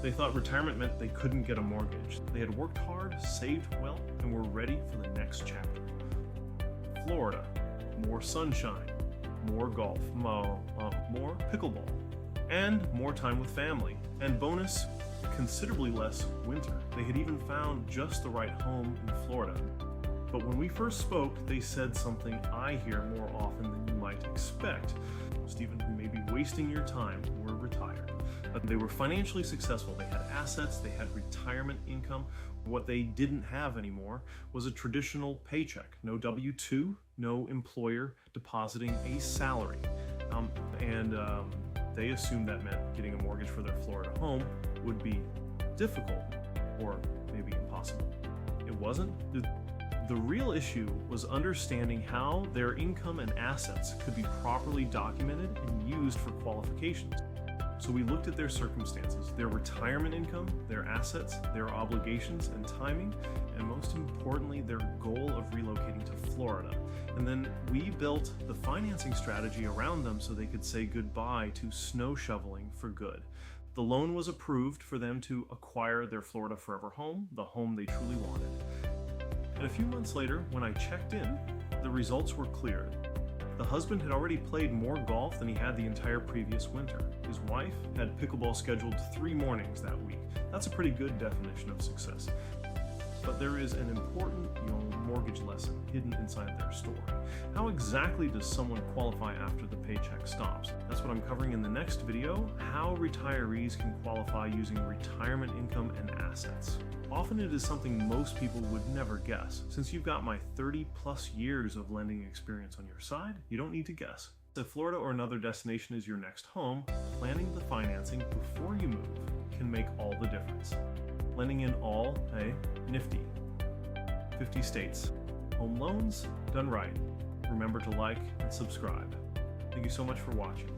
They thought retirement meant they couldn't get a mortgage. They had worked hard, saved well, and were ready for the next chapter. Florida, more sunshine, more golf, more pickleball, and more time with family. And bonus, considerably less winter. They had even found just the right home in Florida. But when we first spoke, they said something I hear more often than you might expect. Stephen, you may be wasting your time. We're retired. They were financially successful. They had assets. They had retirement income. What they didn't have anymore was a traditional paycheck. No W-2, no employer depositing a salary. They assumed that meant getting a mortgage for their Florida home would be difficult or maybe impossible. It wasn't. The real issue was understanding how their income and assets could be properly documented and used for qualifications. So we looked at their circumstances, their retirement income, their assets, their obligations and timing, and most importantly, their goal of relocating to Florida. And then we built the financing strategy around them so they could say goodbye to snow shoveling for good. The loan was approved for them to acquire their Florida forever home, the home they truly wanted. And a few months later, when I checked in, the results were clear. The husband had already played more golf than he had the entire previous winter. His wife had pickleball scheduled 3 mornings that week. That's a pretty good definition of success. But there is an important mortgage lesson hidden inside their story. How exactly does someone qualify after the paycheck stops? That's what I'm covering in the next video, how retirees can qualify using retirement income and assets. Often it is something most people would never guess. Since you've got my 30+ years of lending experience on your side, you don't need to guess. If Florida or another destination is your next home, planning the financing before you move can make all the difference. Lending in all, nifty. 50 states. Home loans, done right. Remember to like and subscribe. Thank you so much for watching.